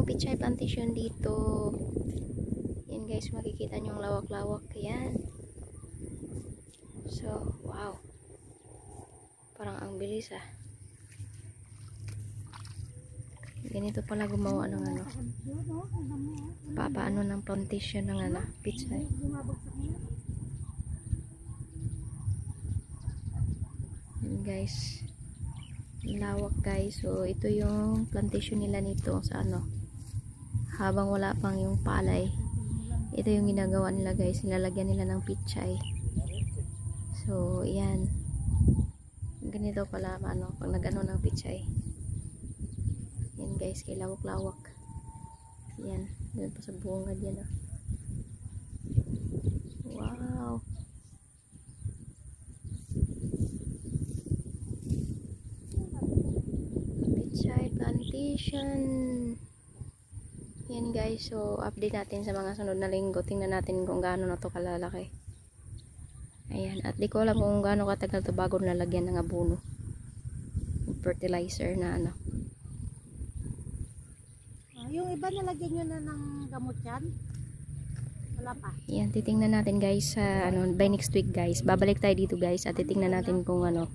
yung pichay plantation dito. Yan guys, makikita nyo yung lawak-lawak. Yan. So, wow. Parang ang bilis ah. Ganito pala gumawa ng ano. Papaano ng plantation ng ano, pichay. Yan guys. Lawak guys. So, ito yung plantation nila nito sa ano. Habang wala pang yung palay. Ito yung ginagawa nila guys. Nilalagyan nila ng pichay. So, yan. Ganito pala ano, pag nag-ano ng pichay. Yan guys, kay lawak-lawak. Yan. Doon pa sa bungad yan. Oh. Wow. Pichay plantation. Yan guys, so update natin sa mga sunod na linggo. Tingnan natin kung gaano na to kalalaki. Ayan, at di ko alam kung gaano katagal to bago nalagyan ng abono. Fertilizer na ano. Yung iba nalagyan nyo na ng gamot yan? Wala pa. Yan, titingnan natin guys sa ano, by next week guys. Babalik tayo dito guys at titingnan natin kung ano,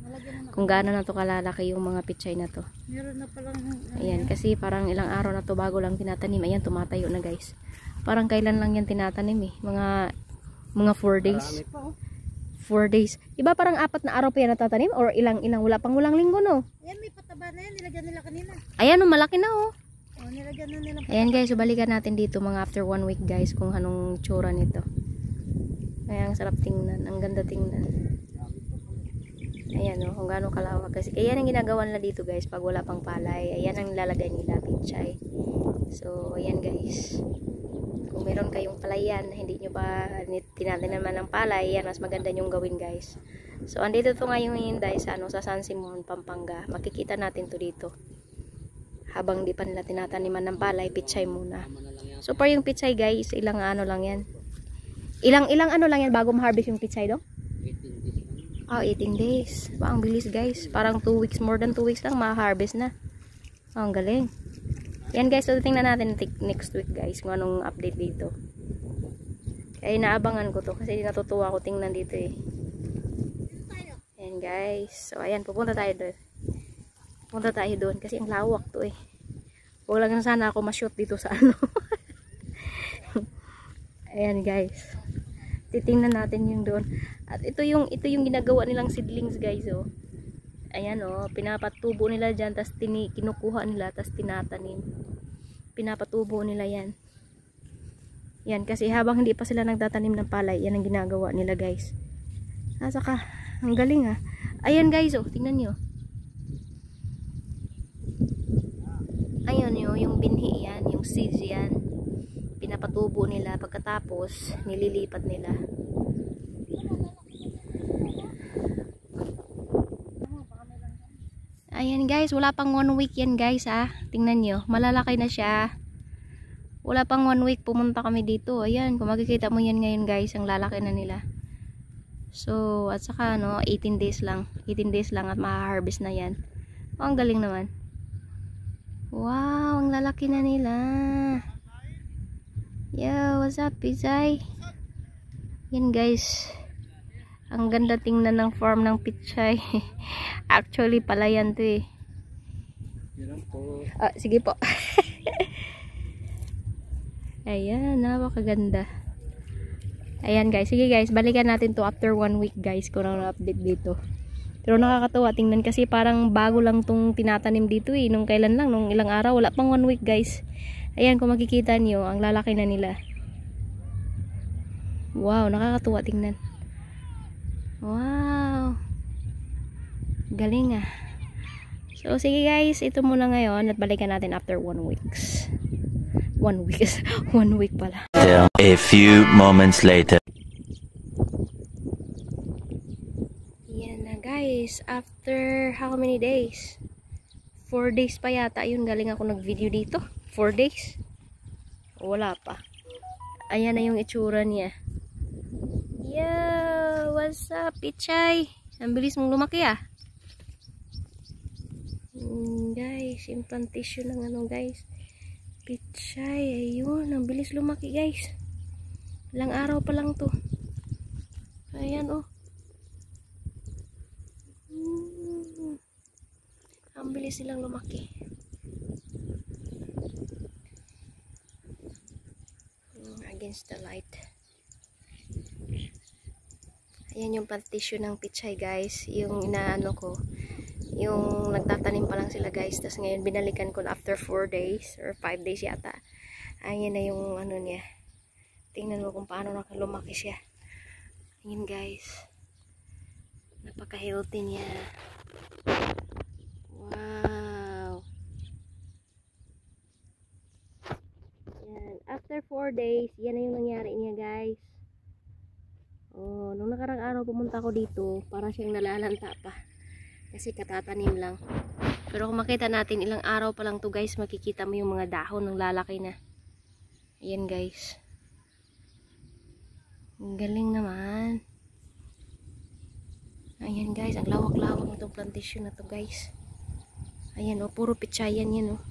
kung gaano na to kalalaki yung mga pichay na to. Meron na palang Ayan, kasi parang ilang araw na to bago lang tinatanim. Ayan, tumatayo na guys. Parang kailan lang yan tinatanim eh. Mga 4 days. 4 days. Iba parang 4 na araw pa yan natatanim or ilang walang linggo no? Ayan, may pataba na yan. Nilagyan nila kanina. Ayan, oh, malaki na oh. Oh, nilagyan na nila. Ayan guys, so balikan natin dito mga after 1 week guys kung anong tsura nito. Ayan, ang sarap tingnan. Ang ganda tingnan. Ayan o, kung gaano kalawak. Kasi ayan ang ginagawa nila dito guys pag wala pang palay. Ayan ang nilalagay nila, pichay. So, ayan guys. Kung meron kayong palayan na hindi nyo pa tinatinaman ng palay, ayan, mas maganda nyong gawin guys. So, andito to ngayon guys sa San Simon, Pampanga. Makikita natin to dito. Habang di pa nila tinataniman ng palay, pichay muna. So, para yung pichay guys, ilang ano lang yan. Ilang ano lang yan bago ma-harvest yung pichay do? 18 days. Ang bilis guys. Parang 2 weeks, more than 2 weeks lang ma-harvest na. Ang galing. Yan guys, so tingnan natin next week guys kung anong update dito. Kaya inaabangan ko to kasi natutuwa ko tingnan dito eh. Yan guys. So ayan, pupunta tayo doon. Punta tayo doon kasi ang lawak to eh. Huwag lang sana ako ma-shoot dito sa ano. Ayan guys. Titingnan natin yung doon. At ito yung ginagawa nilang seedlings guys oh. Ayan oh, pinapatubo nila diyan tas kinukuha nila tas tinatanim. Pinapatubo nila yan. Yan kasi habang hindi pa sila nagtatanim ng palay, yan ang ginagawa nila guys. Saka ang galing ah. Ayan guys oh, tingnan niyo. Ayun yung binhi yan, yung seeds yan. Pinapatubo nila pagkatapos nililipat nila. Ayan guys, wala pang 1 week yan guys ah. Tingnan nyo, malalaki na siya. Wala pang 1 week pumunta kami dito. Ayan, kung makikita mo yan ngayon guys, ang lalaki na nila. So, at saka no, 18 days lang. 18 days lang at ma-harvest na yan. Oh, ang galing naman. Wow, ang lalaki na nila. Yo, what's up, pichay? Yan guys. Ang ganda tingnan ng farm ng pichay. Actually, palayan to eh. Sige po. Ayan, napakaganda. Ayan guys, sige guys, balikan natin to after 1 week guys kung ano update dito. Pero nakakatuwa tingnan kasi parang bago lang tong tinatanim dito eh. Nung kailan lang, nung ilang araw, wala pang 1 week guys. Ayan, kung makikita nyo, ang lalaki na nila. Wow, nakakatuwa tingnan. Wow. Galing ah. So, sige guys, ito muna ngayon at balikan natin after 1 weeks. 1 week. 1 week pala. A few moments later. Yan na guys, after how many days? 4 days pa yata yun, galing ako nag-video dito. 4 days. Wala pa. Ayan na yung itsura niya. Yo, what's up, pichay? Ang bilis mong lumaki ah. Guys, implantation ng ano guys. Pichay, ayun, ang bilis lumaki guys. Ilang araw pa lang to. Ayan oh. Ang bilis silang lumaki. Against the light. Ayan yung plantation ng pichay guys. Yung inaano ko. Yung nagtatanim pa lang sila guys. Tapos ngayon binalikan ko after 4 days or 5 days yata. Ayan na yung ano niya. Tingnan mo kung paano lumaki siya. Ayan guys. Napaka-healthy niya. Wow. Yan. After 4 days, yan na yung nangyari niya guys. Oh, nung nakarang araw pumunta ko dito, para siyang nalalanta pa. Kasi katatanim lang. Pero kung makita natin, ilang araw pa lang to guys, makikita mo yung mga dahon ng lalaki na. Ayan guys. Ang galing naman. Ayan guys, ang lawak-lawak nitong plantation na to guys. Ayan oh, puro pitsayan yan oh.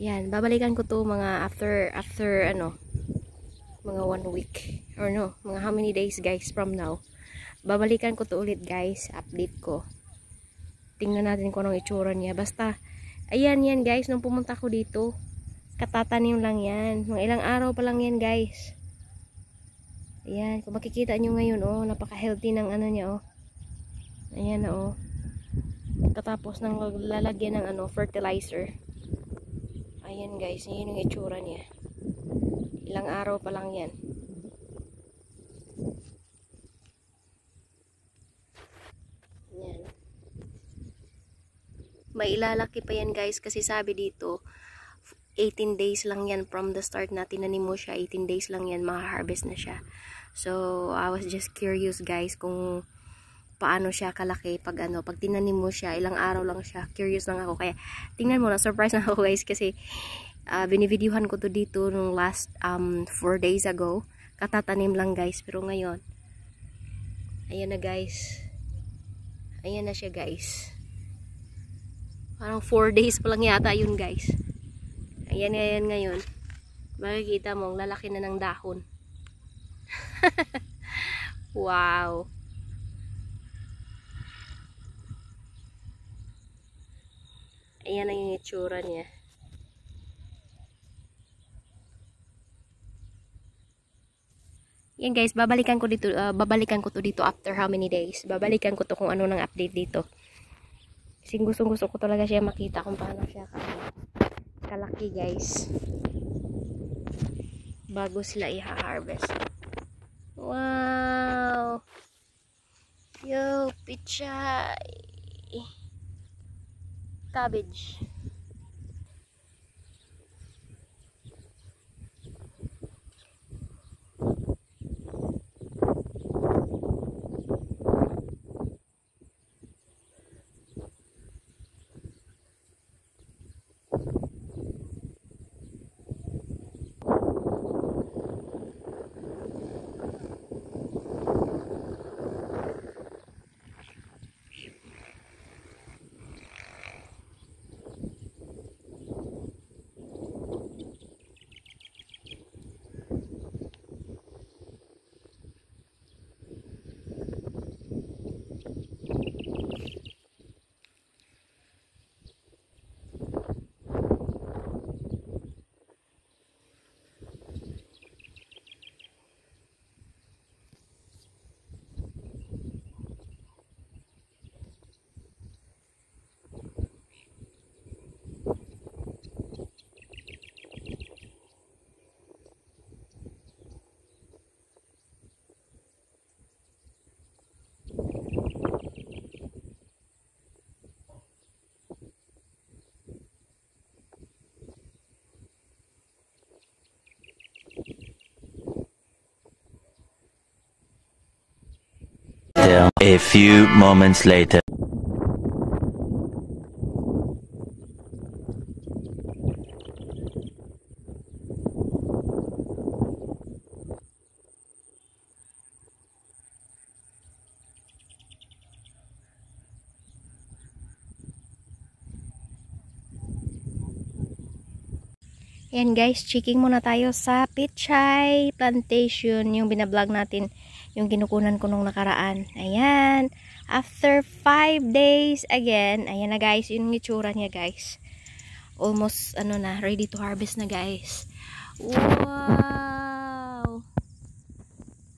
Yan, babalikan ko to mga after ano, mga 1 week. Or no, mga how many days guys from now. Babalikan ko to ulit guys, update ko. Tingnan natin kung anong itsura niya. Basta, ayan yan guys, nung pumunta ko dito, katatanim lang yan. Mga ilang araw pa lang yan guys. Ayan, kung makikita nyo ngayon, oh, napaka-healthy ng ano niya, oh. Ayan na, oh. Katapos ng lalagyan ng ano, fertilizer. Ayan guys, yun yung itsura niya. Ilang araw pa lang yan. Ayan. May ilalaki pa yan guys, kasi sabi dito, 18 days lang yan from the start na tinanim mo siya. 18 days lang yan, maha-harvest na siya. So, I was just curious guys kung paano siya kalaki pag ano, pag tinanim mo siya, ilang araw lang siya. Curious lang ako. Kaya, tingnan mo na, surprise na ako guys kasi binivideohan ko to dito nung last 4 days ago. Katatanim lang guys. Pero ngayon, ayan na guys. Ayan na siya guys. Parang 4 days pa lang yata yun guys. Ayan ngayon. Makikita mo, lalaki na ng dahon. Wow. Ayan na yung itsura niya. Yan guys, babalikan ko to dito after how many days. Babalikan ko to kung ano nang update dito. Kasi gusto ko talaga siya makita kung paano siya kalaki guys. Bago sila i-harvest. Wow. Yo, pichay. Cabbage. A few moments later. Ayan guys, checking muna tayo sa Pichay Plantation, yung binablog natin, yung kinukunan ko nung nakaraan. Ayan, after 5 days again, ayan na guys, yung itsura niya guys. Almost, ano na, ready to harvest na guys. Wow!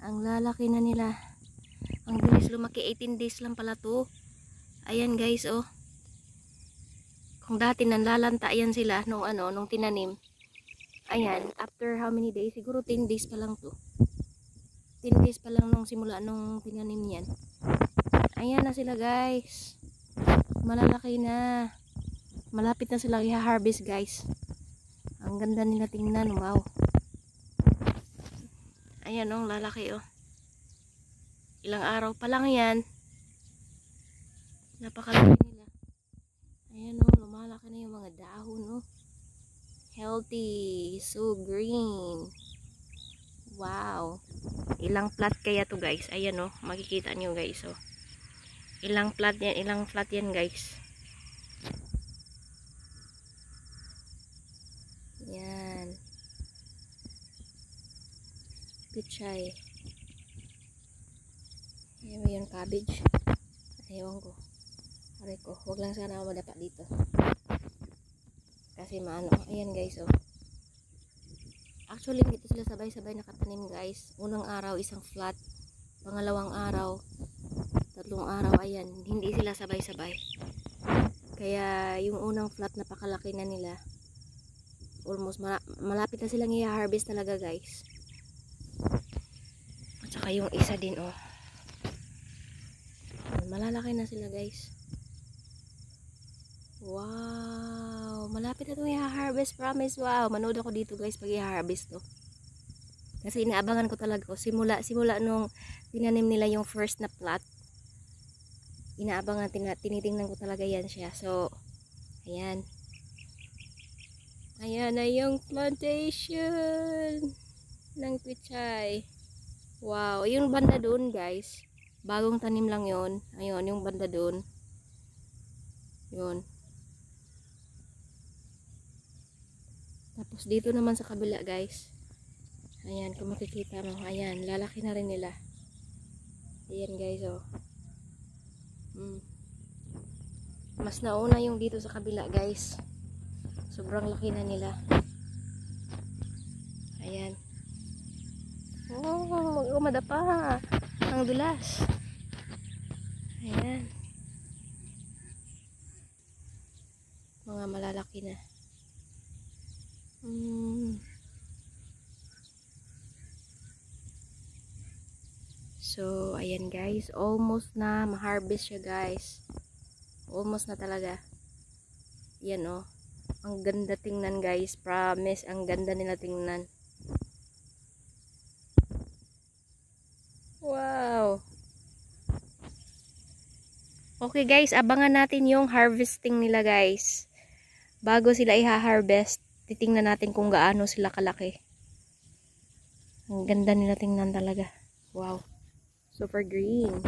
Ang lalaki na nila. Ang bilis lumaki, 18 days lang pala to. Ayan guys, oh. Kung dati nanlalanta yan sila nung nung tinanim. Ayan, after how many days? Siguro 10 days pa lang to. 10 days pa lang nung simula nung tinanim yan. Ayan na sila guys. Malalaki na. Malapit na sila i-harvest guys. Ang ganda nila tingnan. Wow. Ayan oh, lalaki oh. Ilang araw pa lang yan. Napakalaki nila. Ayan oh, lumalaki na yung mga dahon oh. Healthy, so green. Wow. Ilang plat kaya to guys? Ayan oh, makikita nyo guys oh. Ilang plat yan guys. Yan. Pichay. Ayan yung cabbage. Ayaw ko. Aray ko, huwag lang sana ako madapa dito. Kasi maano, ayan guys oh. Actually dito sila sabay-sabay nakatanim guys. Unang araw isang flat, pangalawang araw, tatlong araw, ayan, hindi sila sabay-sabay. Kaya yung unang flat napakalaki na nila. Almost malapit na silang i-harvest talaga guys. At saka yung isa din oh. Malalaki na sila guys. Wow, malapit na itong i-harvest, promise. Wow, manood ako dito guys pag i-harvest to. Kasi inaabangan ko talaga ko simula nung tinanim nila yung first na plot. Inaabangan, tinitingnan ko talaga yan siya. So, ayan. Ayan na yung plantation ng pichay. Wow, yung banda doon guys. Bagong tanim lang yon. Ayun, yung banda doon. Yun. Tapos dito naman sa kabila guys. Ayan, kung makikita mo. Ayan, lalaki na rin nila. Ayan guys oh. Mas nauna yung dito sa kabila guys. Sobrang laki na nila. Ayan. Oh, mag-umada pa. Ang dulas. Ayan. Mga malalaki na. So, ayan guys. Almost na ma-harvest siya guys. Almost na talaga. Yan oh. Ang ganda tingnan guys. Promise. Ang ganda nila tingnan. Wow. Okay guys. Abangan natin yung harvesting nila guys. Bago sila i-harvest, titingnan natin kung gaano sila kalaki. Ang ganda nila tingnan talaga. Wow. Super green.